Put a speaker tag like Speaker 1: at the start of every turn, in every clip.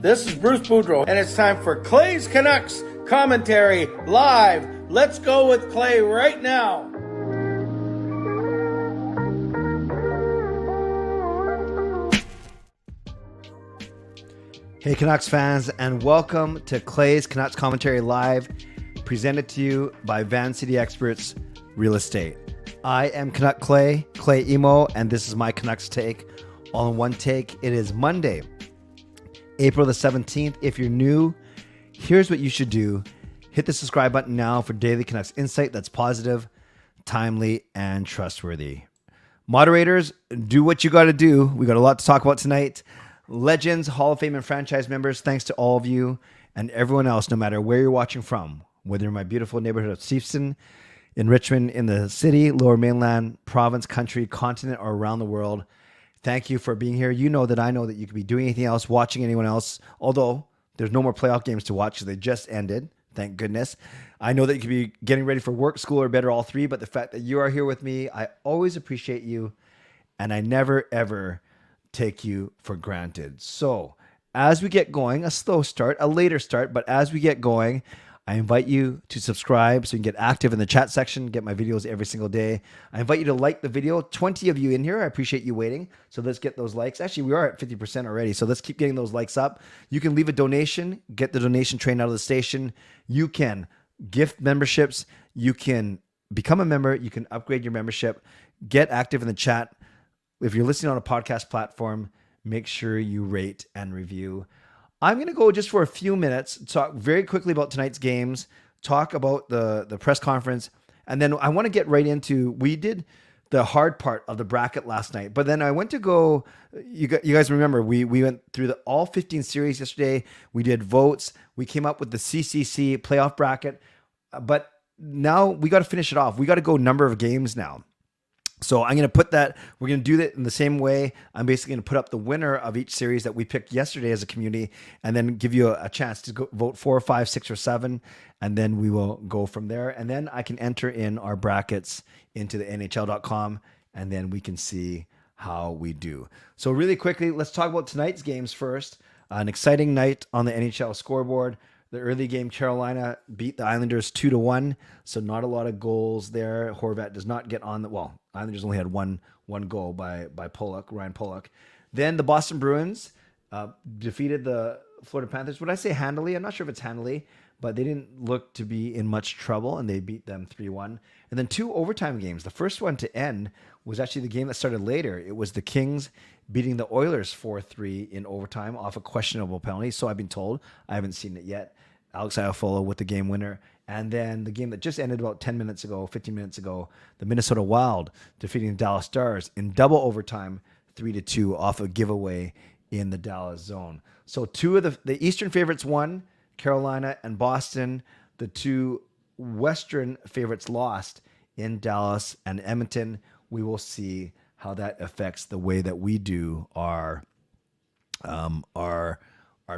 Speaker 1: This is Bruce Boudreau, and it's time for Clay's Canucks commentary live. Let's go with Clay right now.
Speaker 2: Hey Canucks fans, and welcome to Clay's Canucks Commentary Live, presented to you by Van City Experts Real Estate. I am Canuck Clay Emo, and this is my Canucks take, all in one take. It is Monday, April the 17th. If you're new, here's what you should do. Hit the subscribe button now for daily Canucks insight that's positive, timely, and trustworthy. Moderators, do what you got to do. We got a lot to talk about tonight. Legends, Hall of Fame, and franchise members, thanks to all of you and everyone else, no matter where you're watching from, whether in my beautiful neighborhood of Steveston, in Richmond, in the city, Lower Mainland, province, country, continent, or around the world. Thank you for being here. You know that I know that you could be doing anything else, watching anyone else, although there's no more playoff games to watch because they just ended. Thank goodness. I know that you could be getting ready for work, school, or bed, or all three, but the fact that you are here with me, I always appreciate you, and I never, ever take you for granted. So as we get going, a slow start, a later start, but as we get going, I invite you to subscribe so you can get active in the chat section, get my videos every single day. I invite you to like the video. 20 of you in here. I appreciate you waiting. So let's get those likes. Actually, we are at 50% already. So let's keep getting those likes up. You can leave a donation, get the donation train out of the station. You can gift memberships. You can become a member. You can upgrade your membership. Get active in the chat. If you're listening on a podcast platform, make sure you rate and review. I'm going to go just for a few minutes, talk very quickly about tonight's games, talk about the press conference, and then I want to get right into, we did the hard part of the bracket last night, but then I went to go, you guys remember, we went through all 15 series yesterday. We did votes. We came up with the CCC playoff bracket, but now we got to finish it off. We got to go number of games now. So I'm going to put that, we're going to do that in the same way. I'm basically going to put up the winner of each series that we picked yesterday as a community, and then give you a chance to go vote 4, 5, 6, or 7, and then we will go from there. And then I can enter in our brackets into the NHL.com, and then we can see how we do. So really quickly, let's talk about tonight's games first. An exciting night on the NHL scoreboard. The early game, Carolina beat the Islanders 2-1, so not a lot of goals there. Horvat does not get on the, well, Islanders only had one goal by Ryan Pollock. Then the Boston Bruins defeated the Florida Panthers. Would I say handily? I'm not sure if it's handily, but they didn't look to be in much trouble, and they beat them 3-1. And then 2 overtime games. The first one to end was actually the game that started later. It was the Kings beating the Oilers 4-3 in overtime off a questionable penalty, so I've been told. I haven't seen it yet. Alex Iafallo with the game winner. And then the game that just ended about 15 minutes ago, the Minnesota Wild defeating the Dallas Stars in double overtime, 3-2 off a giveaway in the Dallas zone. So 2 of the Eastern favorites won, Carolina and Boston. The 2 Western favorites lost in Dallas and Edmonton. We will see how that affects the way that we do our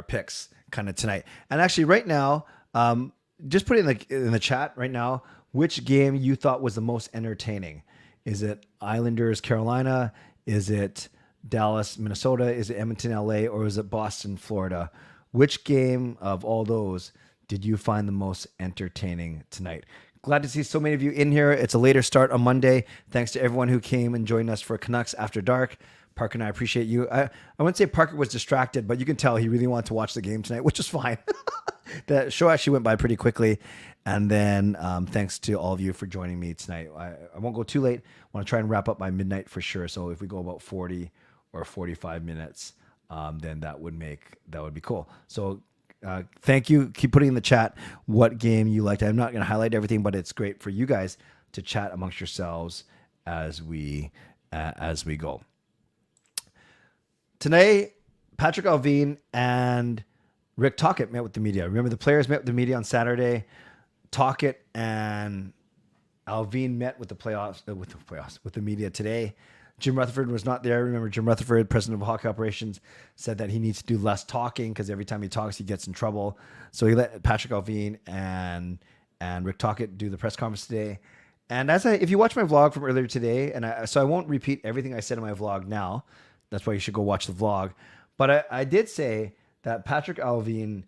Speaker 2: picks kind of tonight. And actually right now, just put it in the chat right now, which game you thought was the most entertaining. Is it Islanders, Carolina? Is it Dallas, Minnesota? Is it Edmonton, LA? Or is it Boston, Florida? Which game of all those did you find the most entertaining tonight? Glad to see so many of you in here. It's a later start on Monday. Thanks to everyone who came and joined us for Canucks After Dark. Parker and I appreciate you. I wouldn't say Parker was distracted, but you can tell he really wanted to watch the game tonight, which is fine. The show actually went by pretty quickly. And then thanks to all of you for joining me tonight. I won't go too late. I want to try and wrap up by midnight for sure. So if we go about 40 or 45 minutes, then that would be cool. So thank you. Keep putting in the chat what game you liked. I'm not going to highlight everything, but it's great for you guys to chat amongst yourselves as we go. Today, PATRIK ALLVIN and Rick Tocchet met with the media. Remember, the players met with the media on Saturday. Tocchet and ALLVIN met with the media today. Jim Rutherford was not there. Remember, Jim Rutherford, president of Hockey Operations, said that he needs to do less talking because every time he talks, he gets in trouble. So he let PATRIK ALLVIN and Rick Tocchet do the press conference today. And if you watch my vlog from earlier today, so I won't repeat everything I said in my vlog now. That's why you should go watch the vlog. But I did say that Patrik Allvin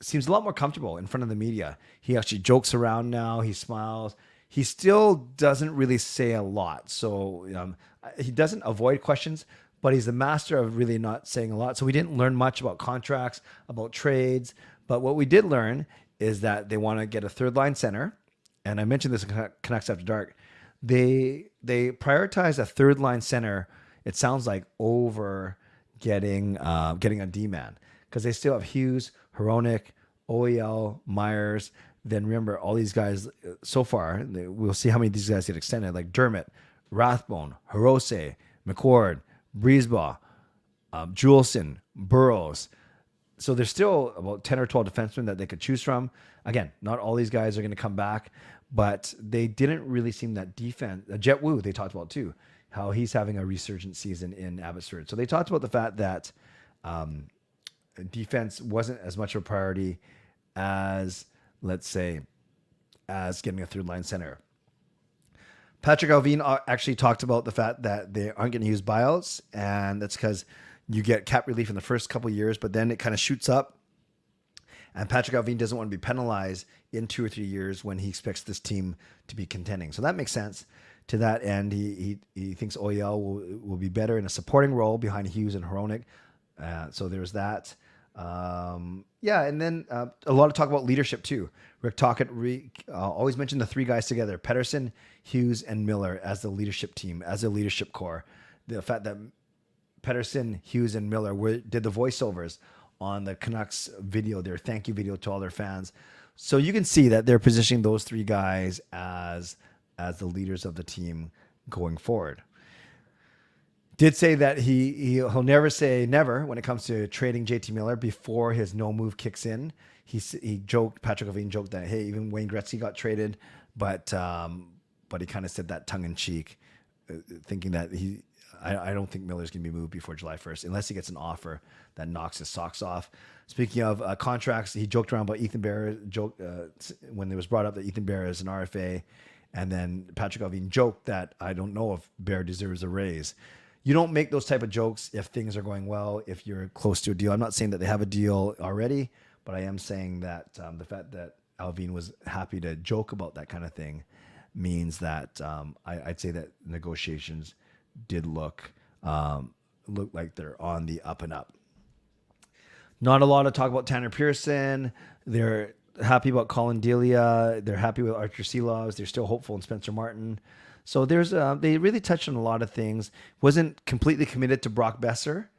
Speaker 2: seems a lot more comfortable in front of the media. He actually jokes around now. He smiles. He still doesn't really say a lot. So he doesn't avoid questions, but he's the master of really not saying a lot. So we didn't learn much about contracts, about trades. But what we did learn is that they want to get a third line center. And I mentioned this in Canucks After Dark. They prioritize a third line center, it sounds like, over getting a D-man. Because they still have Hughes, Hronek, OEL, Myers. Then remember, all these guys so far, we'll see how many of these guys get extended, like Dermott, Rathbone, Hirose, McCord, Breezebaugh, Juleson, Burrows. So there's still about 10 or 12 defensemen that they could choose from. Again, not all these guys are going to come back, but they didn't really seem that defense. Jet Wu, they talked about too, how he's having a resurgent season in Abbotsford. So they talked about the fact that defense wasn't as much of a priority as, let's say, as getting a third line center. Patrik Allvin actually talked about the fact that they aren't going to use buyouts, and that's because you get cap relief in the first couple of years, but then it kind of shoots up. And Patrik Allvin doesn't want to be penalized in 2 or 3 years when he expects this team to be contending. So that makes sense. To that end, he thinks OEL will be better in a supporting role behind Hughes and Hronek. So there's that. And then a lot of talk about leadership too. Rick Tocchet always mentioned the three guys together: Pettersson, Hughes, and Miller as the leadership team, as a leadership core. The fact that Pettersson, Hughes, and Miller did the voiceovers on the Canucks video, their thank you video to all their fans. So you can see that they're positioning those three guys as the leaders of the team going forward. Did say that he'll never say never when it comes to trading JT Miller before his no move kicks in. He joked, Patrik Allvin joked that, hey, even Wayne Gretzky got traded, but he kind of said that tongue in cheek, thinking that I don't think Miller's going to be moved before July 1st unless he gets an offer that knocks his socks off. Speaking of contracts, he joked around about Ethan Bear, when it was brought up that Ethan Bear is an RFA, and then Patrik Allvin joked that I don't know if Bear deserves a raise. You don't make those type of jokes if things are going well, if you're close to a deal. I'm not saying that they have a deal already, but I am saying that the fact that Allvin was happy to joke about that kind of thing means that I'd say that negotiations did look like they're on the up and up. Not a lot of talk about Tanner Pearson. They're happy about Colin Delia. They're happy with Archer Seelovs. They're still hopeful in Spencer Martin. So they really touched on a lot of things. Wasn't completely committed to Brock Besser.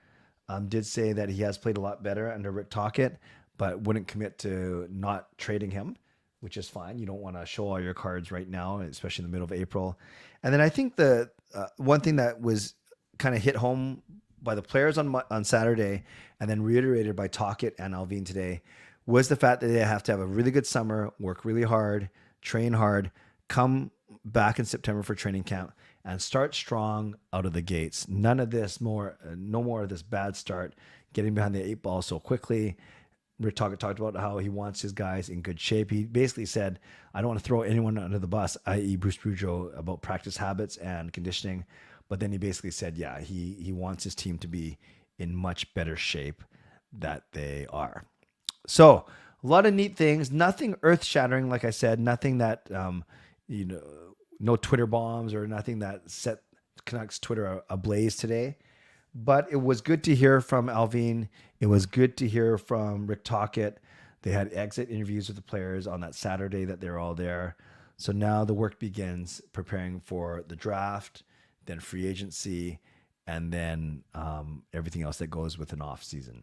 Speaker 2: Did say that he has played a lot better under Rick Tocchet, but wouldn't commit to not trading him, which is fine. You don't want to show all your cards right now, especially in the middle of April. And then I think the one thing that was kind of hit home by the players on Saturday and then reiterated by Tocchet and Allvin today was the fact that they have to have a really good summer, work really hard, train hard, come back in September for training camp and start strong out of the gates. No more of this bad start, getting behind the 8 ball so quickly. Rick Tocchet talked about how he wants his guys in good shape. He basically said, I don't want to throw anyone under the bus, i.e. Bruce Boudreau, about practice habits and conditioning. But then he basically said, yeah, he wants his team to be in much better shape that they are. So a lot of neat things, nothing earth shattering. Like I said, nothing that, no Twitter bombs or nothing that set Canucks Twitter ablaze today. But it was good to hear from Allvin. It was good to hear from Rick Tocchet. They had exit interviews with the players on that Saturday that they're all there. So now the work begins preparing for the draft, then free agency, and then everything else that goes with an off season.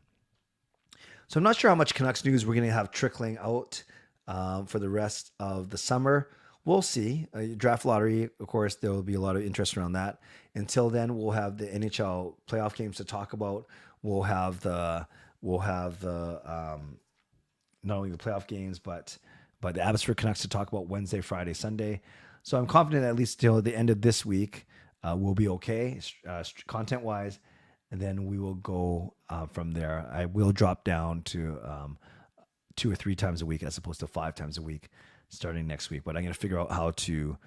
Speaker 2: So I'm not sure how much Canucks news we're going to have trickling out for the rest of the summer. We'll see. Draft lottery, of course, there will be a lot of interest around that. Until then, we'll have the NHL playoff games to talk about. We'll have the not only the playoff games, but the Abbotsford Canucks to talk about Wednesday, Friday, Sunday. So I'm confident that at least till the end of this week, we'll be okay content-wise, and then we will go from there. I will drop down to 2 or 3 times a week as opposed to 5 times a week starting next week. But I'm going to figure out I'm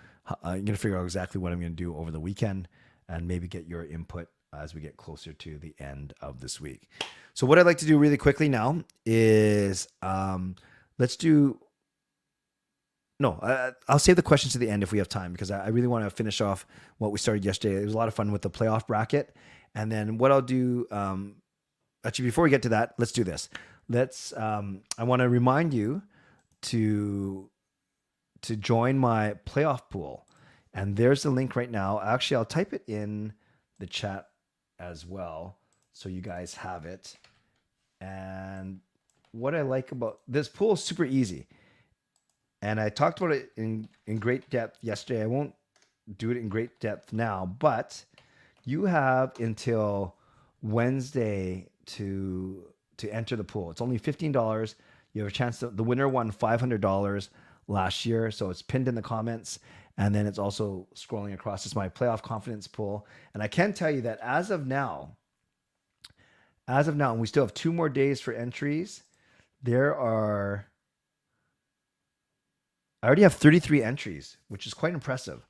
Speaker 2: going to figure out exactly what I'm going to do over the weekend and maybe get your input as we get closer to the end of this week. So what I'd like to do really quickly now is let's do. No, I'll save the questions to the end if we have time, because I really want to finish off what we started yesterday. It was a lot of fun with the playoff bracket. And then what I'll do, actually, before we get to that, let's do this. I want to remind you to join my playoff pool. And there's the link right now. Actually, I'll type it in the chat as well, so you guys have it. And what I like about this pool is super easy. And I talked about it in great depth yesterday. I won't do it in great depth now, but you have until Wednesday to enter the pool. It's only $15. You have a chance the winner won $500 last year, so it's pinned in the comments. And then it's also scrolling across. It's my playoff confidence pool. And I can tell you that as of now, and we still have 2 more days for entries, I already have 33 entries, which is quite impressive.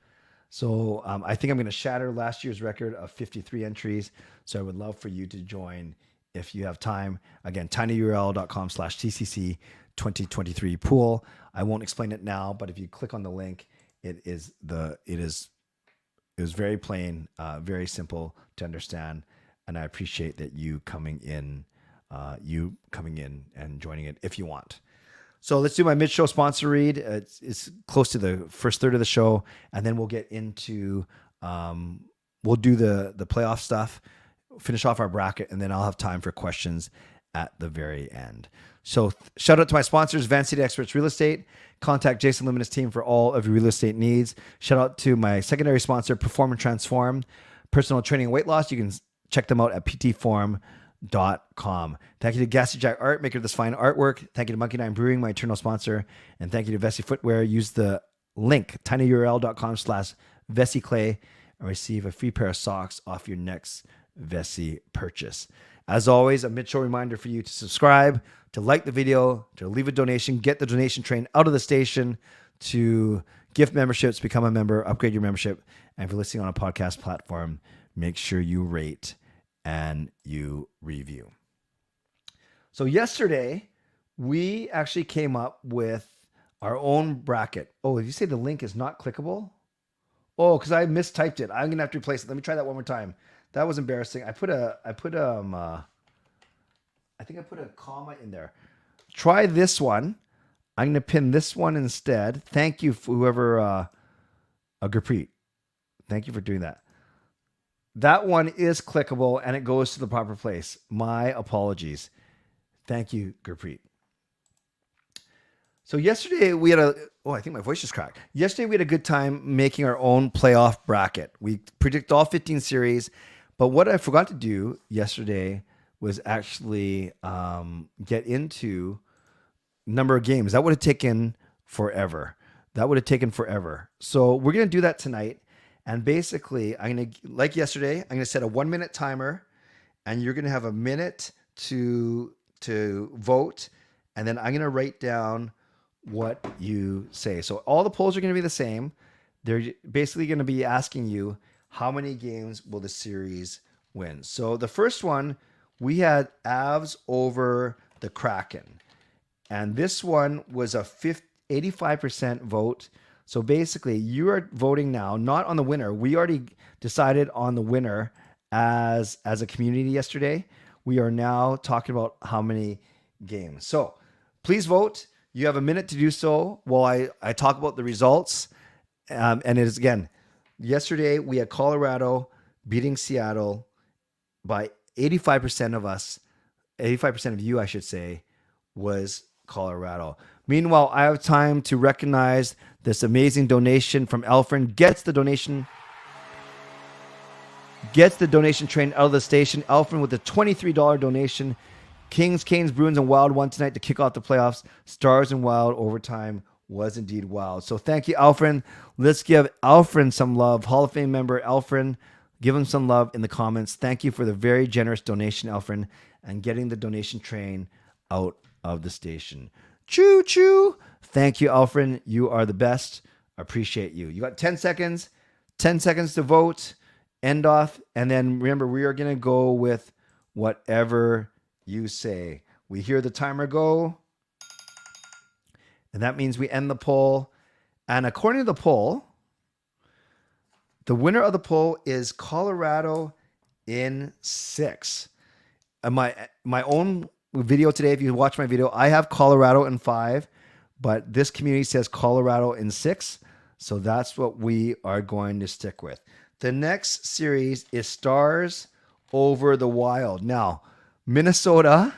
Speaker 2: So I think I'm going to shatter last year's record of 53 entries. So I would love for you to join if you have time. Again, tinyurl.com/TCC 2023 pool. I won't explain it now, but if you click on the link, it is very plain, very simple to understand. And I appreciate that you coming in and joining it if you want. So let's do my mid-show sponsor read. It's close to the first third of the show, and then we'll get into we'll do the playoff stuff, finish off our bracket, and then I'll have time for questions at the very end. So shout out to my sponsors, Van City Experts Real Estate. Contact Jason Lim and his team for all of your real estate needs. Shout out to my secondary sponsor, Perform and Transform, personal training and weight loss. You can check them out at ptform.com. Thank you to Gassy Jack Art, maker of this fine artwork. Thank you to Monkey Nine Brewing, my eternal sponsor. And thank you to Vessi Footwear. Use the link, tinyurl.com/VessiClay, and receive a free pair of socks off your next Vessi purchase. As always, a mid-show reminder for you to subscribe, to like the video, to leave a donation, get the donation train out of the station, to gift memberships, become a member, upgrade your membership. And if you're listening on a podcast platform, make sure you rate and you review. So yesterday, we actually came up with our own bracket. Oh, did you say the link is not clickable? Oh, because I mistyped it. I'm gonna have to replace it. Let me try that one more time. That was embarrassing. I think I put a comma in there. Try this one. I'm gonna pin this one instead. Thank you for whoever Gurpreet. Thank you for doing that. That one is clickable and it goes to the proper place. My apologies. Thank you, Gurpreet. So yesterday we had I think my voice just cracked. Yesterday we had a good time making our own playoff bracket. We predict all 15 series, but what I forgot to do yesterday was actually get into number of games. That would have taken forever. So we're going to do that tonight. And basically, like yesterday, I'm going to set a 1-minute timer, and you're going to have a minute to vote, and then I'm going to write down what you say. So all the polls are going to be the same. They're basically going to be asking you, how many games will the series win? So the first one, we had Avs over the Kraken. And this one was a 85% vote. So basically, you are voting now, not on the winner. We already decided on the winner as a community yesterday. We are now talking about how many games. So please vote. You have a minute to do so while I talk about the results. And it is, again, yesterday we had Colorado beating Seattle by 85% of us. 85% of you, I should say, was Colorado. Meanwhile, I have time to recognize this amazing donation from Alfred. Gets the donation train out of the station. Alfred with a $23 donation. Kings, Canes, Bruins, and Wild won tonight to kick off the playoffs. Stars and Wild overtime was indeed wild. So thank you, Alfred. Let's give Alfred some love. Hall of Fame member Alfred, give him some love in the comments. Thank you for the very generous donation, Alfred, and getting the donation train out of the station. Choo choo. Thank you, Alfred. You are the best. Appreciate you. You got 10 seconds. 10 seconds to vote. end off. And then remember, we are going to go with whatever you say. We hear the timer go, and that means we end the poll. And according to the poll, the winner of the poll is Colorado in 6. And my own video today, if you watch my video, I have Colorado in 5, but this community says Colorado in 6. So that's what we are going to stick with. The next series is Stars over the Wild. Now, Minnesota.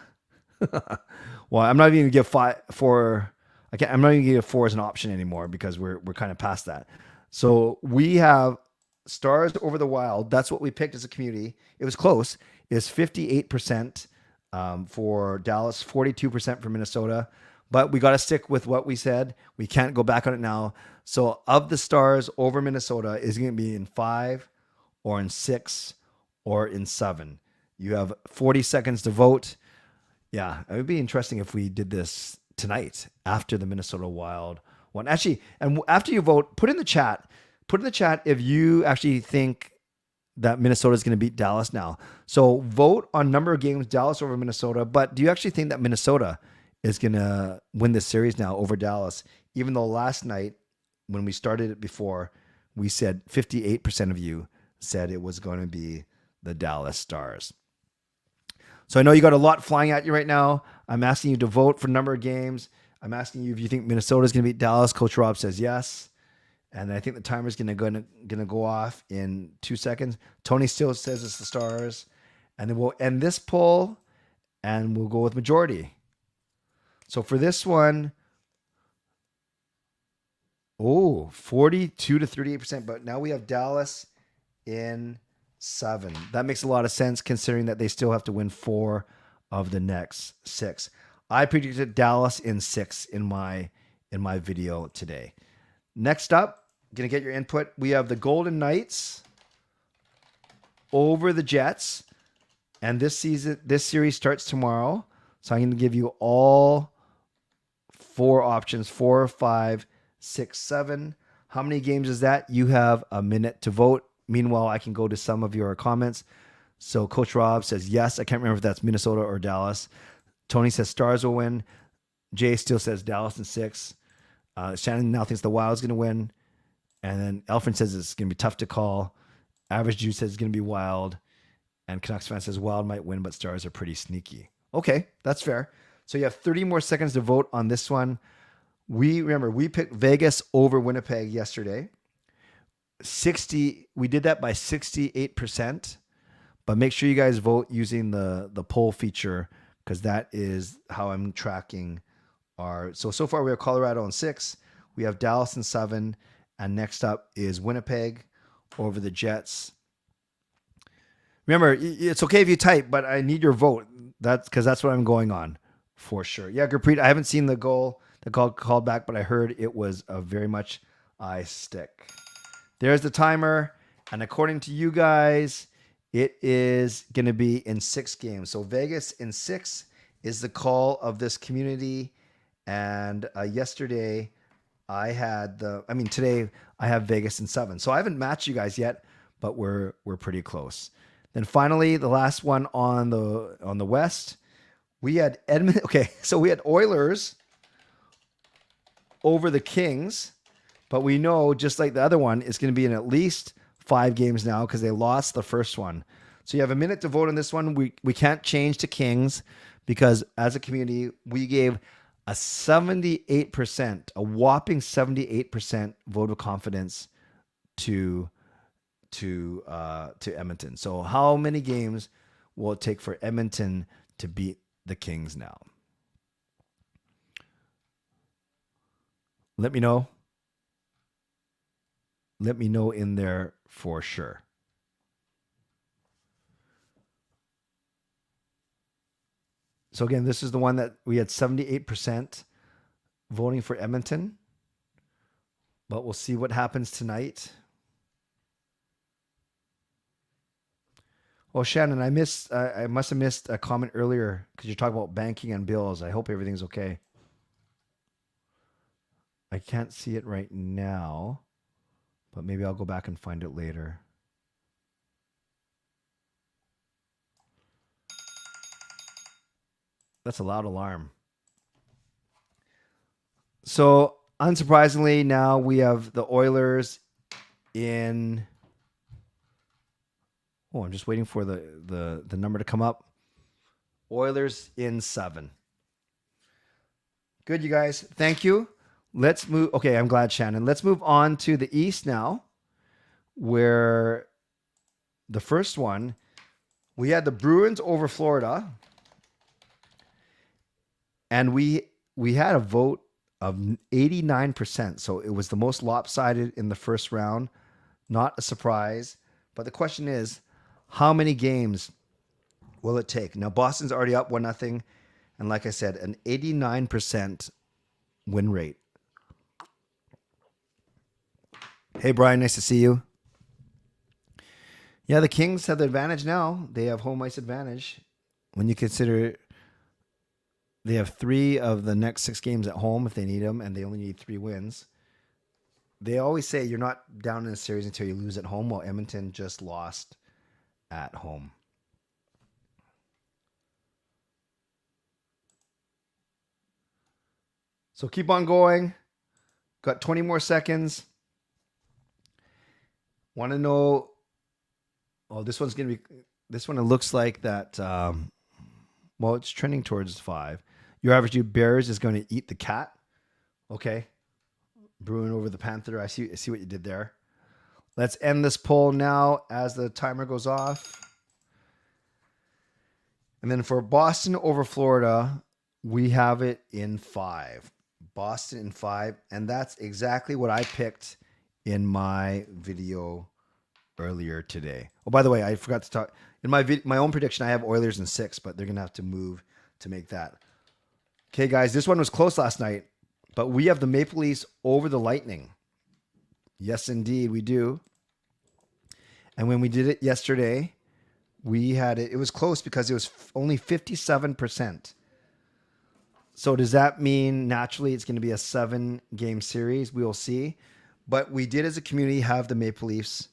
Speaker 2: Well, I'm not even going to give 4. I'm not even going to give 4 as an option anymore because we're kind of past that. So we have Stars over the Wild. That's what we picked as a community. It was close. It's 58% for Dallas, 42% for Minnesota. But we got to stick with what we said. We can't go back on it now. So of the Stars over Minnesota is going to be in 5 or in 6 or in 7. You have 40 seconds to vote. Yeah, it would be interesting if we did this tonight after the Minnesota Wild one. Actually, and after you vote, put in the chat if you actually think that Minnesota is going to beat Dallas now. So vote on number of games, Dallas over Minnesota. But do you actually think that Minnesota is going to win this series now over Dallas? Even though last night, when we started it before, we said 58% of you said it was going to be the Dallas Stars. So I know you got a lot flying at you right now. I'm asking you to vote for number of games. I'm asking you if you think Minnesota is going to beat Dallas. Coach Rob says yes. And I think the timer is going to go off in 2 seconds. Tony still says it's the Stars. And then we'll end this poll and we'll go with majority. So for this one, 42 to 38%. But now we have Dallas in 7. That makes a lot of sense considering that they still have to win 4 of the next 6. I predicted Dallas in 6 in my video today. Next up, gonna get your input. We have the Golden Knights over the Jets, and this series starts tomorrow. So I'm gonna give you all 4 options: 4, 5, 6, 7. How many games is that? You have a minute to vote. Meanwhile, I can go to some of your comments. So Coach Rob says yes. I can't remember if that's Minnesota or Dallas. Tony says Stars will win. Jay still says Dallas in 6. Shannon now thinks the Wild's going to win. And then Elfrin says it's going to be tough to call. Average Juice says it's going to be Wild. And Canucks fan says Wild might win, but Stars are pretty sneaky. Okay, that's fair. So you have 30 more seconds to vote on this one. We picked Vegas over Winnipeg yesterday. We did that by 68%, but make sure you guys vote using the poll feature because that is how I'm tracking so far we have Colorado in 6, we have Dallas in 7, and next up is Winnipeg over the Jets. Remember, it's okay if you type, but I need your vote. That's because that's what I'm going on for sure. Yeah, Gurpreet, I haven't seen the goal called back, but I heard it was a very much eye stick. There's the timer, and according to you guys, it is going to be in 6 games. So Vegas in 6 is the call of this community. And yesterday, today I have Vegas in 7. So I haven't matched you guys yet, but we're pretty close. Then finally, the last one on the West, we had Edmonton. Okay, so we had Oilers over the Kings. But we know, just like the other one, it's going to be in at least 5 games now because they lost the first one. So you have a minute to vote on this one. We can't change to Kings because as a community, we gave a 78%, a whopping 78% vote of confidence to Edmonton. So how many games will it take for Edmonton to beat the Kings now? Let me know. Let me know in there for sure. So again, this is the one that we had 78% voting for Edmonton. But we'll see what happens tonight. Well, Shannon, I must have missed a comment earlier because you're talking about banking and bills. I hope everything's okay. I can't see it right now, but maybe I'll go back and find it later. That's a loud alarm. So, unsurprisingly, now we have the Oilers in... Oh, I'm just waiting for the number to come up. Oilers in 7. Good, you guys. Thank you. Let's move. Okay, I'm glad, Shannon. Let's move on to the East now, where the first one, we had the Bruins over Florida, and we had a vote of 89%. So it was the most lopsided in the first round. Not a surprise. But the question is, how many games will it take? Now, Boston's already up 1-0. And like I said, an 89% win rate. Hey, Brian, nice to see you. Yeah, the Kings have the advantage now. They have home ice advantage. When you consider they have 3 of the next 6 games at home if they need them, and they only need 3 wins. They always say you're not down in a series until you lose at home, while Edmonton just lost at home. So keep on going. Got 20 more seconds. Want to know... Oh, this one's going to be... This one, it looks like that... well, it's trending towards 5. Your average Bears is going to eat the cat. Okay. Bruin over the Panther. I see what you did there. Let's end this poll now as the timer goes off. And then for Boston over Florida, we have it in 5. Boston in 5. And that's exactly what I picked in my video earlier today. Oh, by the way, I forgot to talk. In my own prediction, I have Oilers in 6, but they're going to have to move to make that. Okay, guys, this one was close last night, but we have the Maple Leafs over the Lightning. Yes, indeed, we do. And when we did it yesterday, we had it. It was close because it was only 57%. So does that mean naturally it's going to be a 7-game series? We will see. But we did as a community have the Maple Leafs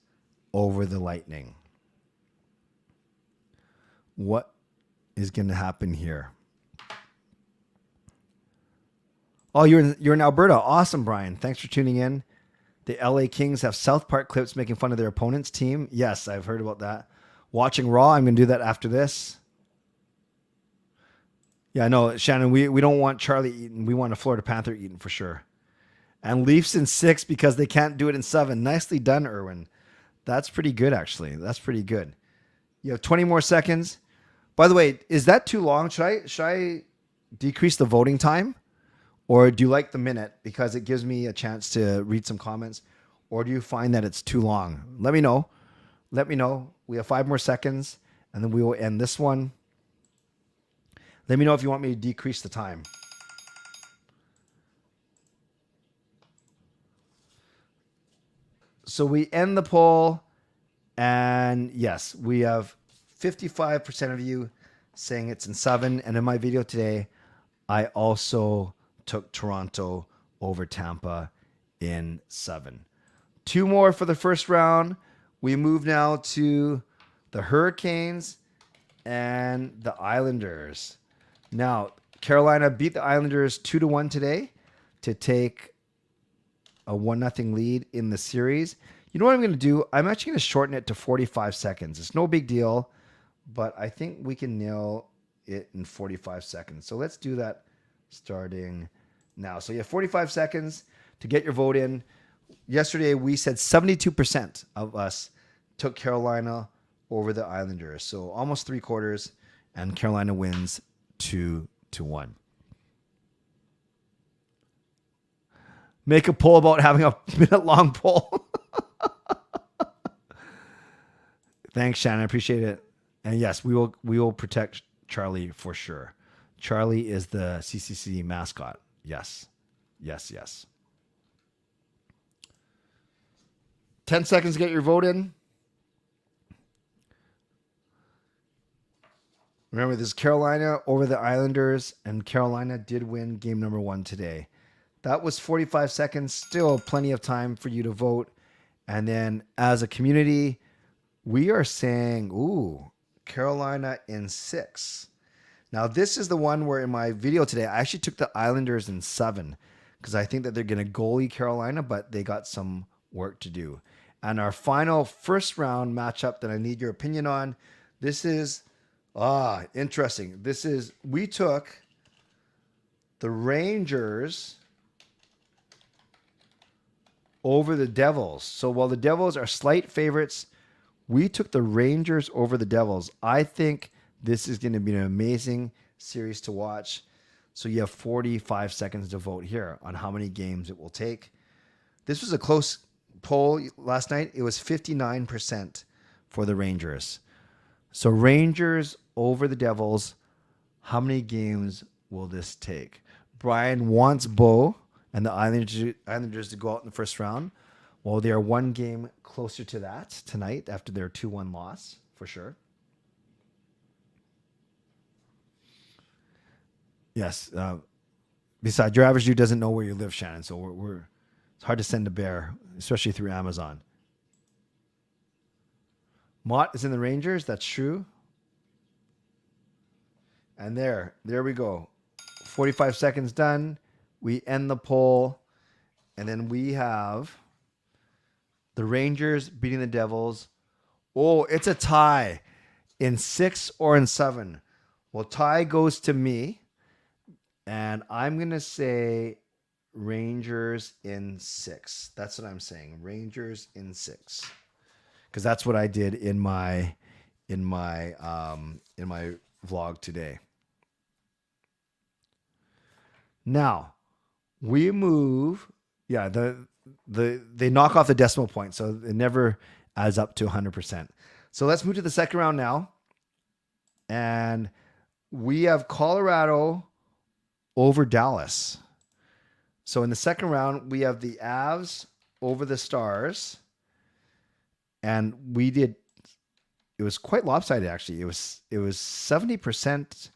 Speaker 2: over the Lightning. What is going to happen here? Oh, you're in Alberta. Awesome, Brian. Thanks for tuning in. The LA Kings have South Park clips making fun of their opponent's team. Yes, I've heard about that. Watching Raw. I'm going to do that after this. Yeah, no, Shannon, we don't want Charlie eaten. We want a Florida Panther eaten for sure. And Leafs in 6 because they can't do it in 7. Nicely done, Erwin. That's pretty good, actually. That's pretty good. You have 20 more seconds. By the way, is that too long? Should I decrease the voting time? Or do you like the minute because it gives me a chance to read some comments? Or do you find that it's too long? Let me know. Let me know. We have 5 more seconds, and then we will end this one. Let me know if you want me to decrease the time. So we end the poll, and yes, we have 55% of you saying it's in 7. And in my video today, I also took Toronto over Tampa in 7. 2 more for the first round. We move now to the Hurricanes and the Islanders. Now, Carolina beat the Islanders 2-1 today to take a 1-0 lead in the series. You know what I'm going to do? I'm actually going to shorten it to 45 seconds. It's no big deal, but I think we can nail it in 45 seconds. So let's do that starting now. So you have 45 seconds to get your vote in. Yesterday, we said 72% of us took Carolina over the Islanders. So almost 3/4, and Carolina wins 2-1. Make a poll about having a minute-long poll. Thanks, Shannon. I appreciate it. And yes, we will protect Charlie for sure. Charlie is the CCC mascot. Yes. Yes, yes. 10 seconds to get your vote in. Remember, this is Carolina over the Islanders, and Carolina did win game number 1 today. That was 45 seconds. Still plenty of time for you to vote. And then as a community, we are saying, ooh, Carolina in 6. Now, this is the one where in my video today, I actually took the Islanders in 7 because I think that they're going to goalie Carolina, but they got some work to do. And our final first round matchup that I need your opinion on, this is interesting. We took the Rangers over the Devils. So while the Devils are slight favorites, we took the Rangers over the Devils. I think this is going to be an amazing series to watch. So you have 45 seconds to vote here on how many games it will take. This was a close poll last night. It was 59% for the Rangers. So Rangers over the Devils. How many games will this take? Brian wants Bo and the Islanders to go out in the first round. Well, they are one game closer to that tonight after their 2-1 loss, for sure. Yes. Besides, your average dude doesn't know where you live, Shannon. So it's hard to send a bear, especially through Amazon. Mott is in the Rangers. That's true. And there we go. 45 seconds done. We end the poll. And then we have the Rangers beating the Devils. Oh, it's a tie in 6 or in 7. Well, tie goes to me. And I'm going to say Rangers in 6. That's what I'm saying. Rangers in 6. Because that's what I did in my vlog today. Now, we move. Yeah, they knock off the decimal point, so it never adds up to 100%. So let's move to the second round now. And we have Colorado over Dallas. So in the second round, we have the Avs over the Stars. And it was quite lopsided, actually. It was 70%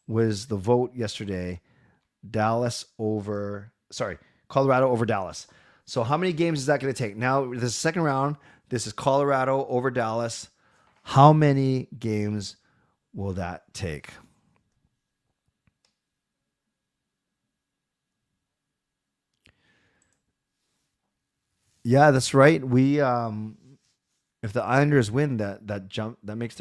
Speaker 2: was the vote yesterday. Colorado over Dallas. So how many games is that going to take? Now, the second round, this is Colorado over Dallas. How many games will that take? Yeah, that's right. We if the Islanders win, that jump that makes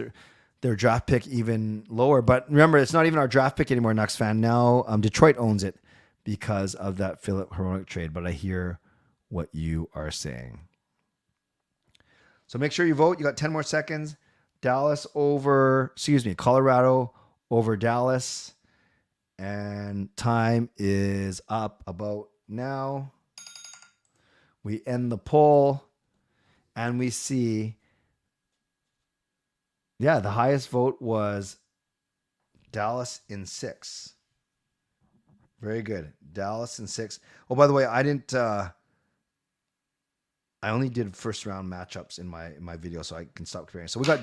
Speaker 2: their draft pick even lower. But remember, it's not even our draft pick anymore, Nucks fan. Now Detroit owns it because of that Philip Hronek trade. But I hear what you are saying. So make sure you vote. You got 10 more seconds. Colorado over Dallas. And time is up about now. We end the poll and we see, the highest vote was Dallas in 6. Very good. Dallas in 6. Oh, by the way, I only did first round matchups in my video, so I can stop comparing. So we got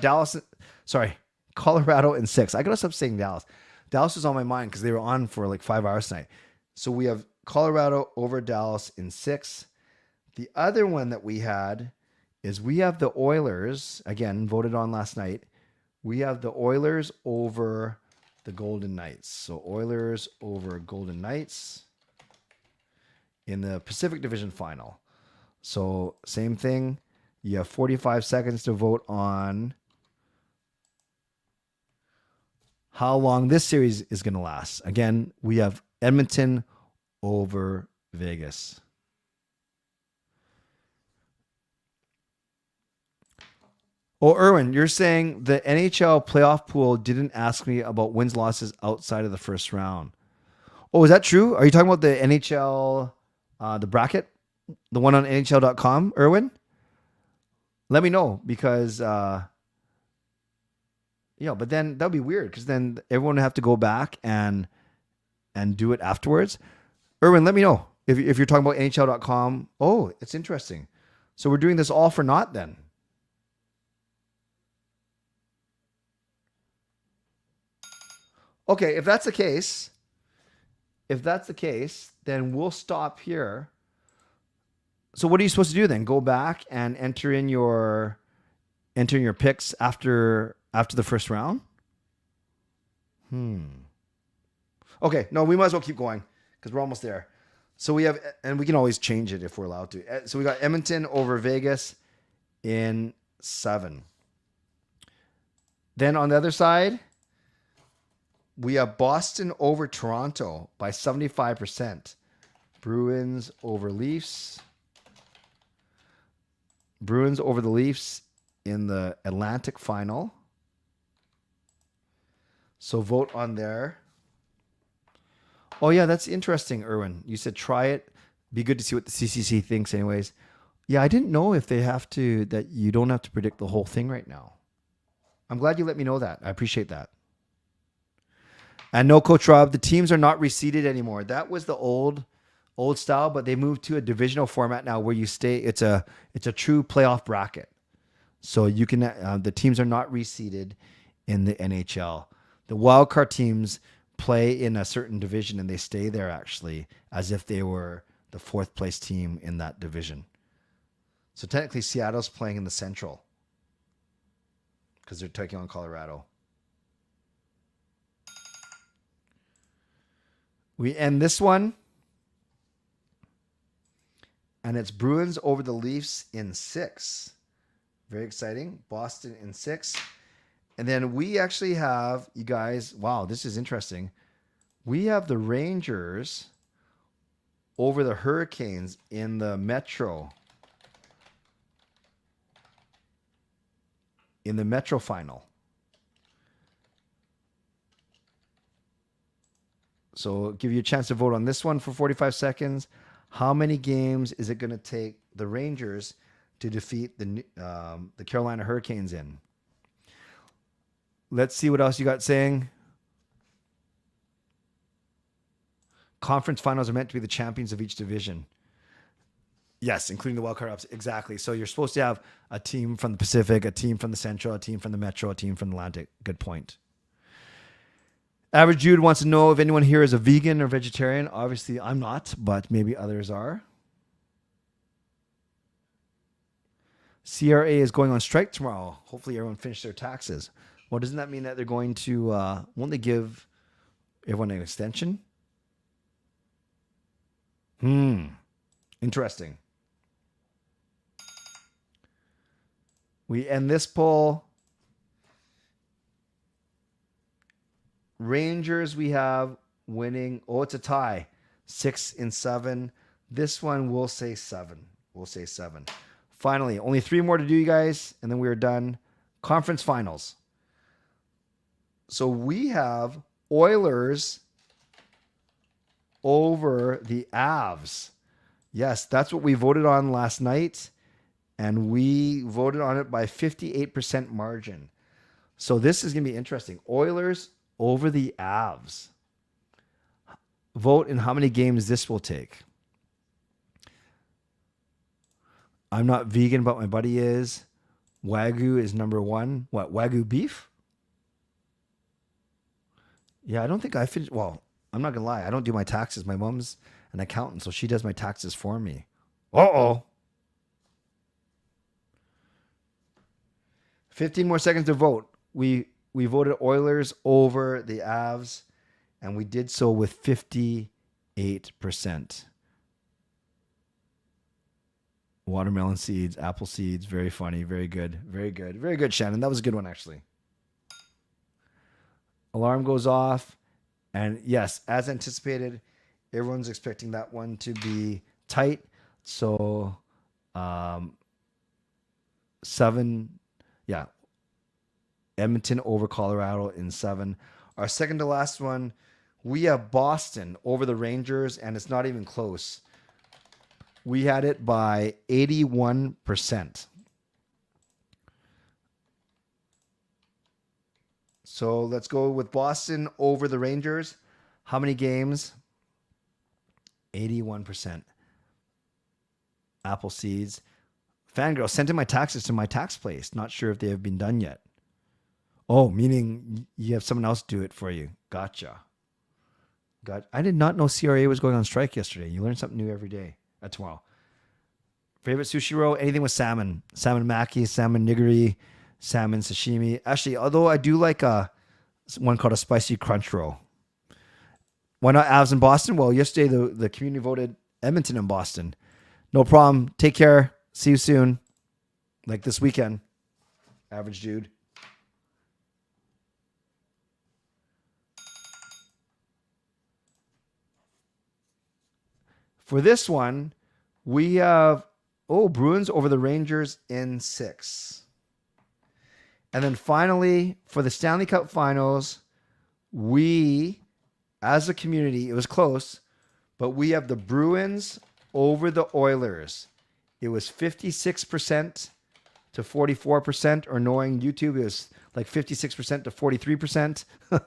Speaker 2: Colorado in 6. I gotta stop saying Dallas. Dallas was on my mind because they were on for like 5 hours tonight. So we have Colorado over Dallas in 6. The other one that we had is we have the Oilers, again, voted on last night. We have the Oilers over the Golden Knights. So Oilers over Golden Knights in the Pacific Division Final. So same thing. You have 45 seconds to vote on how long this series is going to last. Again, we have Edmonton over Vegas. Oh, Erwin, you're saying the NHL playoff pool didn't ask me about wins, losses outside of the first round. Oh, is that true? Are you talking about the NHL, the bracket, the one on NHL.com, Erwin? Let me know because, but then that'd be weird because then everyone would have to go back and do it afterwards. Erwin, let me know if you're talking about NHL.com. Oh, it's interesting. So we're doing this all for naught then. Okay, if that's the case, then we'll stop here. So what are you supposed to do then? Go back and enter in your picks after the first round? Okay, no, we might as well keep going because we're almost there. So we have, and we can always change it if we're allowed to. So we got Edmonton over Vegas in 7. Then on the other side, we have Boston over Toronto by 75%. Bruins over Leafs. Bruins over the Leafs in the Atlantic final. So vote on there. Oh, yeah, that's interesting, Erwin. You said try it. Be good to see what the CCC thinks anyways. Yeah, I didn't know if they have to, that you don't have to predict the whole thing right now. I'm glad you let me know that. I appreciate that. And no, Coach Rob, the teams are not reseeded anymore. That was the old style, but they moved to a divisional format now where you stay. It's a true playoff bracket. So you can the teams are not reseeded in the NHL. The wildcard teams play in a certain division and they stay there actually as if they were the 4th place team in that division. So technically Seattle's playing in the Central because they're taking on Colorado. We end this one. And it's Bruins over the Leafs in 6. Very exciting. Boston in 6. And then we actually have, you guys, wow, this is interesting. We have the Rangers over the Hurricanes in the Metro. In the Metro final. So I'll give you a chance to vote on this one for 45 seconds. How many games is it going to take the Rangers to defeat the Carolina Hurricanes in? Let's see what else you got saying. Conference finals are meant to be the champions of each division. Yes, including the wildcard ups. Exactly. So you're supposed to have a team from the Pacific, a team from the Central, a team from the Metro, a team from the Atlantic. Good point. Average Jude wants to know if anyone here is a vegan or vegetarian. Obviously, I'm not, but maybe others are. CRA is going on strike tomorrow. Hopefully everyone finished their taxes. Well, doesn't that mean that they're going to, won't they give everyone an extension? Interesting. We end this poll. Rangers we have winning. Oh, it's a tie. 6 and 7. This one we'll say 7. We'll say 7. Finally, only 3 more to do, you guys, and then we're done. Conference finals. So we have Oilers over the Avs. Yes, that's what we voted on last night, and we voted on it by 58% margin. So this is going to be interesting. Oilers over the Avs. Vote in how many games this will take. I'm not vegan, but my buddy is. Wagyu is number 1. What, Wagyu beef? Yeah, I don't think I finished. Well, I'm not going to lie. I don't do my taxes. My mom's an accountant, so she does my taxes for me. Uh-oh. 15 more seconds to vote. We voted Oilers over the Avs, and we did so with 58%. Watermelon seeds, apple seeds, very funny, very good, very good, very good, Shannon. That was a good one, actually. Alarm goes off, and yes, as anticipated, everyone's expecting that one to be tight. So, 7, yeah. Edmonton over Colorado in 7. Our second to last one, we have Boston over the Rangers, and it's not even close. We had it by 81%. So let's go with Boston over the Rangers. How many games? 81%. Apple seeds. Fangirl, sent in my taxes to my tax place. Not sure if they have been done yet. Oh, meaning you have someone else do it for you. Gotcha. I did not know CRA was going on strike yesterday. You learn something new every day. Tomorrow. Favorite sushi roll? Anything with salmon. Salmon maki, salmon nigiri, salmon sashimi. Actually, although I do like one called a spicy crunch roll. Why not Avs in Boston? Well, yesterday the community voted Edmonton and Boston. No problem. Take care. See you soon. Like this weekend. Average dude. For this one, we have, Bruins over the Rangers in 6. And then finally, for the Stanley Cup Finals, we, as a community, it was close, but we have the Bruins over the Oilers. It was 56% to 44%, or knowing YouTube, it was like 56% to 43%. That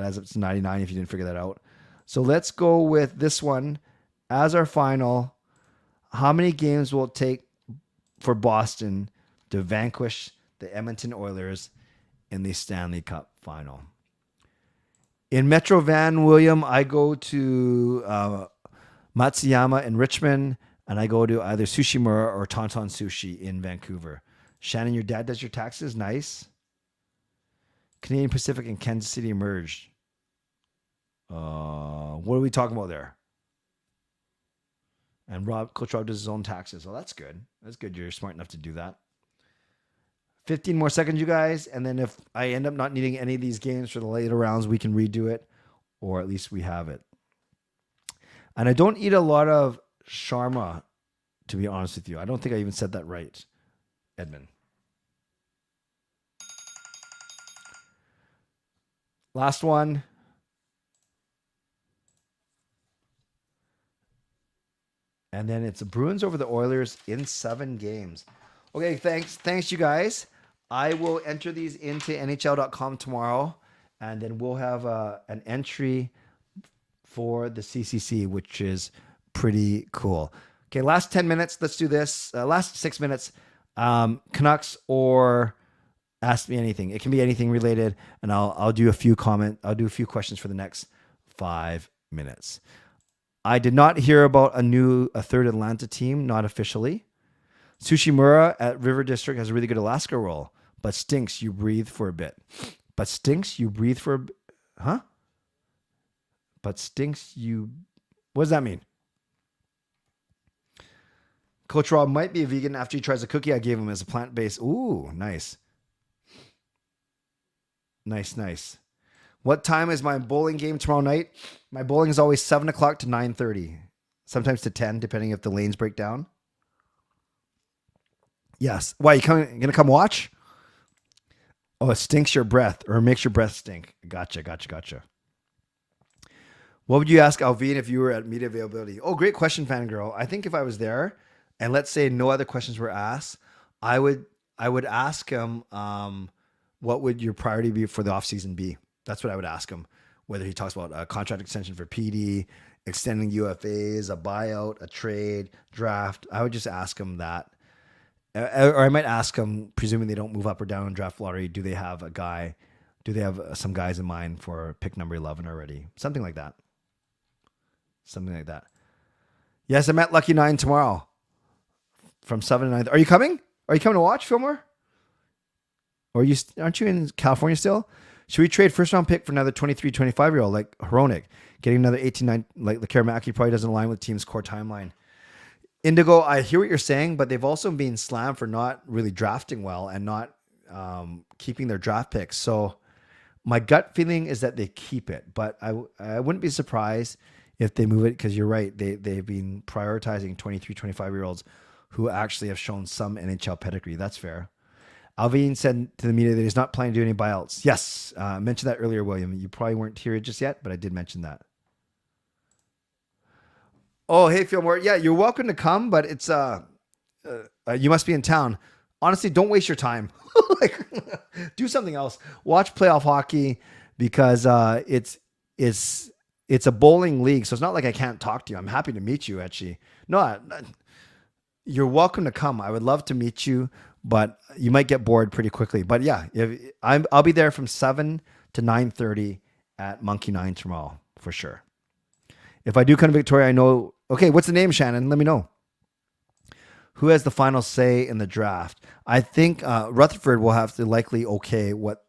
Speaker 2: adds up to 99 if you didn't figure that out. So let's go with this one as our final. How many games will it take for Boston to vanquish the Edmonton Oilers in the Stanley Cup Final? In Metro Van, William, I go to Matsuyama in Richmond, and I go to either Sushimura or Tonton Sushi in Vancouver. Shannon, your dad does your taxes? Nice. Canadian Pacific and Kansas City merged. What are we talking about there? And Coach Rob does his own taxes. Well, that's good. That's good. You're smart enough to do that. 15 more seconds, you guys. And then if I end up not needing any of these games for the later rounds, we can redo it, or at least we have it. And I don't eat a lot of shawarma, to be honest with you. I don't think I even said that right, Edmund. Last one. And then it's the Bruins over the Oilers in 7 games. Okay, thanks, you guys. I will enter these into NHL.com tomorrow, and then we'll have an entry for the CCC, which is pretty cool. Okay, last 10 minutes. Let's do this. Last 6 minutes. Canucks or Ask Me Anything. It can be anything related, and I'll do a few questions for the next 5 minutes. I did not hear about a third Atlanta team, not officially. Sushimura at River District has a really good Alaska roll, but stinks you breathe for a bit. But stinks you breathe for a bit. Huh? But stinks you... What does that mean? Coach Rob might be a vegan after he tries a cookie I gave him as a plant-based. Ooh, nice. Nice. What time is my bowling game tomorrow night? My bowling is always 7 o'clock to 9:30. Sometimes to 10, depending if the lanes break down. Yes. Why, you gonna come watch? Oh, it stinks your breath, or makes your breath stink. Gotcha. What would you ask Alvin if you were at media availability? Oh, great question, Fangirl. I think if I was there, and let's say no other questions were asked, I would ask him, what would your priority be for the offseason be? That's what I would ask him. Whether he talks about a contract extension for PD, extending UFAs, a buyout, a trade, draft. I would just ask him that. Or I might ask him, presuming they don't move up or down in draft lottery, do they have some guys in mind for pick number 11 already? Something like that. Yes, I'm at Lucky 9 tomorrow from 7 to 9. Are you coming? Are you coming to watch, Fillmore? Or aren't you in California still? Should we trade first round pick for another 23, 25-year-old like Hronik? Getting another 18-9 like Lekaramaki probably doesn't align with the team's core timeline. Indigo, I hear what you're saying, but they've also been slammed for not really drafting well and not keeping their draft picks. So my gut feeling is that they keep it, but I wouldn't be surprised if they move it, because you're right. They've been prioritizing 23, 25-year-olds who actually have shown some NHL pedigree. That's fair. Alvin said to the media that he's not planning to do any buyouts. Yes, I mentioned that earlier, William. You probably weren't here just yet, but I did mention that. Oh, hey, Fillmore. Yeah, you're welcome to come, but it's you must be in town. Honestly, don't waste your time. Do something else. Watch playoff hockey, because it's a bowling league, so it's not like I can't talk to you. I'm happy to meet you, actually. No, you're welcome to come. I would love to meet you, but you might get bored pretty quickly. But yeah, I'll be there from 7 to 9:30 at Monkey 9 tomorrow for sure. If I do come to Victoria, I know. Okay, what's the name, Shannon? Let me know. Who has the final say in the draft? I think Rutherford will have to likely okay what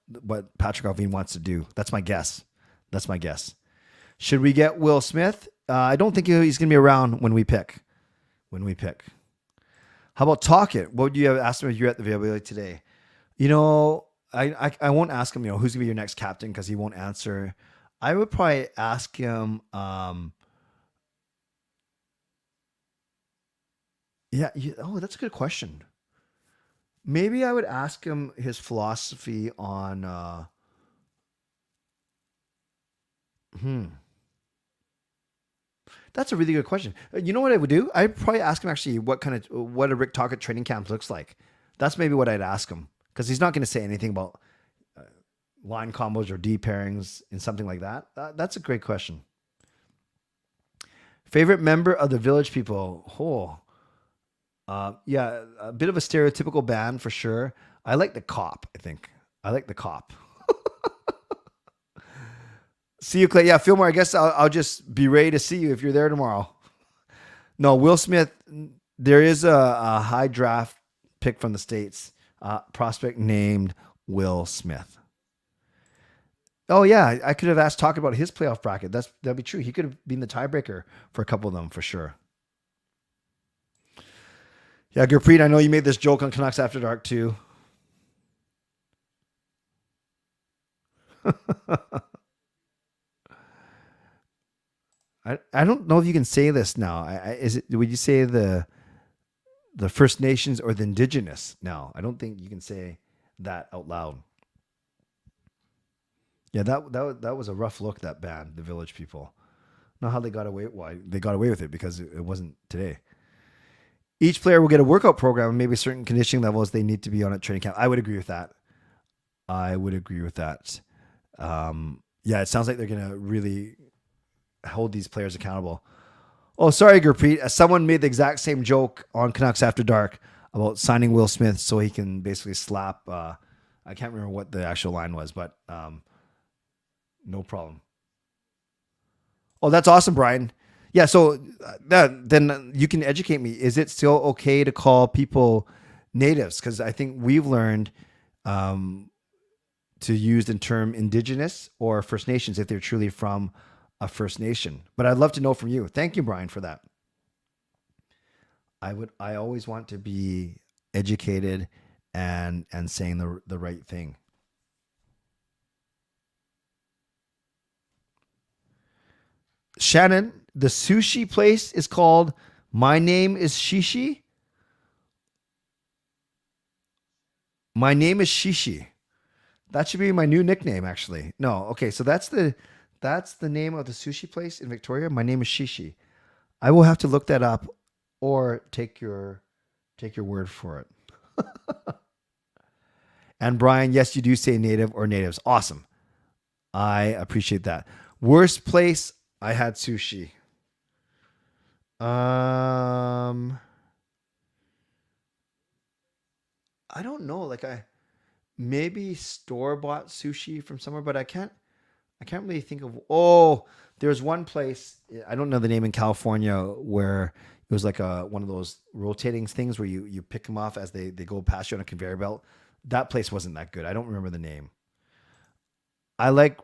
Speaker 2: Patrick Alvin wants to do. That's my guess. Should we get Will Smith? I don't think he's going to be around when we pick. How about TOCCHET? What would you have asked him if you're at the availability today? I won't ask him, who's going to be your next captain because he won't answer. I would probably ask him, that's a good question. Maybe I would ask him his philosophy on, That's a really good question. You know what I would do? I'd probably ask him actually what a Rick Tocchet training camp looks like. That's maybe what I'd ask him because he's not going to say anything about line combos or D pairings and something like that. That's a great question. Favorite member of the Village People? A bit of a stereotypical band for sure. I like the Cop, I think. I like the Cop. See you, Clay. Yeah, Fillmore, I guess I'll just be ready to see you if you're there tomorrow. No, Will Smith, there is a high draft pick from the States, prospect named Will Smith. Oh, yeah, I could have talked about his playoff bracket. That'd be true. He could have been the tiebreaker for a couple of them for sure. Yeah, Gurpreet, I know you made this joke on Canucks After Dark too. I don't know if you can say this now. Would you say the First Nations or the Indigenous now? I don't think you can say that out loud. Yeah, that was a rough look, that band, the Village People. Not how they got away. Why they got away with it because it wasn't today. Each player will get a workout program and maybe certain conditioning levels they need to be on at training camp. I would agree with that. It sounds like they're going to really hold these players accountable. Oh, sorry, Gurpreet. Someone made the exact same joke on Canucks After Dark about signing Will Smith so he can basically slap. I can't remember what the actual line was, but no problem. Oh, that's awesome, Brian. Yeah, so then you can educate me. Is it still okay to call people natives? Because I think we've learned to use the term Indigenous or First Nations if they're truly from a First Nation. But I'd love to know from you. Thank you, Brian, for that. I always want to be educated and saying the right thing. Shannon, the sushi place is called My Name is Shishi. My name is Shishi. That should be my new nickname, actually. No, okay, so that's the name of the sushi place in Victoria. My name is Shishi. I will have to look that up or take your word for it. And Brian, yes, you do say native or natives. Awesome. I appreciate that. Worst place I had sushi. I don't know. Maybe store-bought sushi from somewhere, but I can't really think of. Oh, there's one place, I don't know the name, in California where it was like one of those rotating things where you pick them off as they go past you on a conveyor belt. That place wasn't that good. I don't remember the name. I like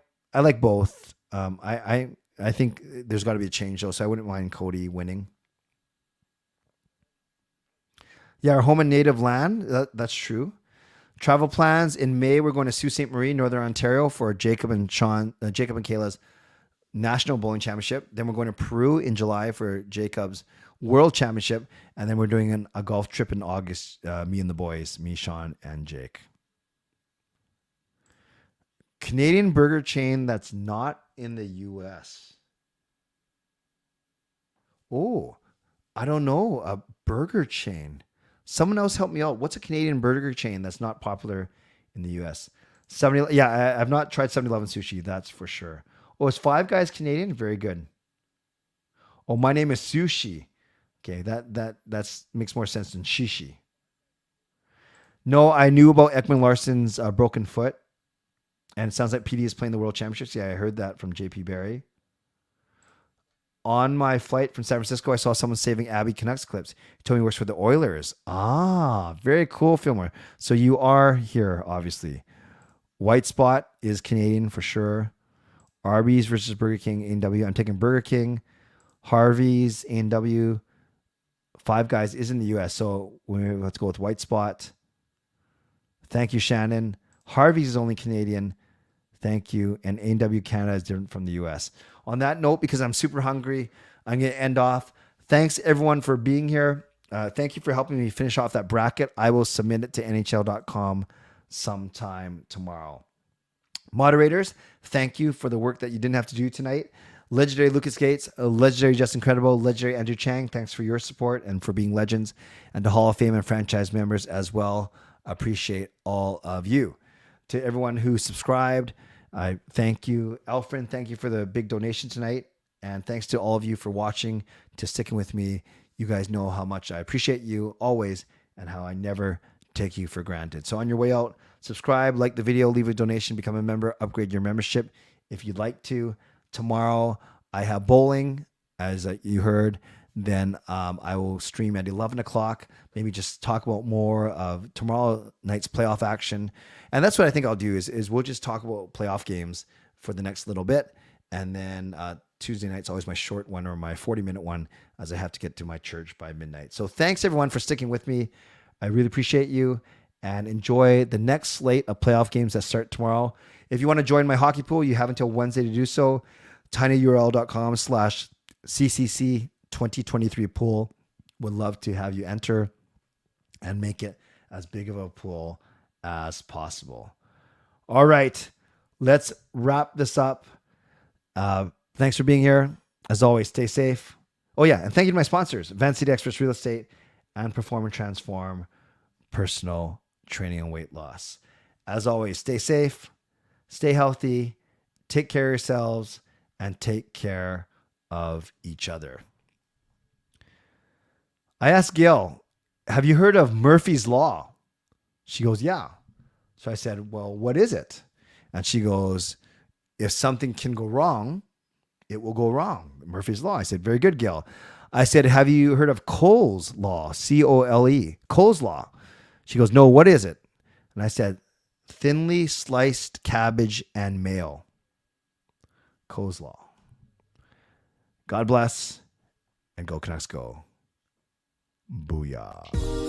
Speaker 2: both. I think there's got to be a change though, so I wouldn't mind Cody winning. Yeah, our home and native land. That's true. Travel plans in May. We're going to Sault Ste. Marie, Northern Ontario, for Jacob and Kayla's National Bowling Championship. Then we're going to Peru in July for Jacob's World Championship, and then we're doing a golf trip in August. Me and the boys, me, Sean, and Jake. Canadian burger chain that's not in the U.S. Oh, I don't know. A burger chain. Someone else help me out. What's a Canadian burger chain that's not popular in the U.S.? I've not tried 7-Eleven sushi. That's for sure. Oh, is Five Guys Canadian? Very good. Oh, my name is Sushi. Okay, that makes more sense than Shishi. No, I knew about Ekman Larson's broken foot, and it sounds like PD is playing the World Championships. Yeah, I heard that from JP Barry. On my flight from San Francisco, I saw someone saving Abby Canucks clips. He told me he works for the Oilers. Ah, very cool, Fillmore. So you are here, obviously. White Spot is Canadian for sure. Arby's versus Burger King, A&W. I'm taking Burger King. Harvey's, A&W. Five Guys is in the U.S., so let's go with White Spot. Thank you, Shannon. Harvey's is only Canadian. Thank you. And A&W Canada is different from the U.S. On that note, because I'm super hungry, I'm going to end off. Thanks, everyone, for being here. Thank you for helping me finish off that bracket. I will submit it to NHL.com sometime tomorrow. Moderators, thank you for the work that you didn't have to do tonight. Legendary Lucas Gates, legendary Justin Credible, legendary Andrew Chang, thanks for your support and for being legends. And to Hall of Fame and franchise members as well, appreciate all of you. To everyone who subscribed, I thank you. Alfred, thank you for the big donation tonight. And thanks to all of you for watching, to sticking with me. You guys know how much I appreciate you always and how I never take you for granted. So on your way out, subscribe, like the video, leave a donation, become a member, upgrade your membership if you'd like to. Tomorrow I have bowling, as you heard. Then I will stream at 11 o'clock. Maybe just talk about more of tomorrow night's playoff action. And that's what I think I'll do is we'll just talk about playoff games for the next little bit. And then Tuesday night's always my short one or my 40-minute one, as I have to get to my church by midnight. So thanks, everyone, for sticking with me. I really appreciate you. And enjoy the next slate of playoff games that start tomorrow. If you want to join my hockey pool, you have until Wednesday to do so. tinyurl.com/CCC 2023 pool. Would love to have you enter and make it as big of a pool as possible. All right, let's wrap this up. Thanks for being here. As always, stay safe. Oh yeah, and thank you to my sponsors, Advanced City Experts Real Estate and Perform and Transform Personal Training and Weight Loss. As always, stay safe, stay healthy, take care of yourselves, and take care of each other. I asked Gail, have you heard of Murphy's Law? She goes, yeah. So I said, well, what is it? And she goes, if something can go wrong, it will go wrong. Murphy's Law. I said, very good, Gail. I said, have you heard of Cole's Law? C-O-L-E. Cole's Law. She goes, no, what is it? And I said, thinly sliced cabbage and mayo. Cole's Law. God bless, and go Canucks go. Booyah.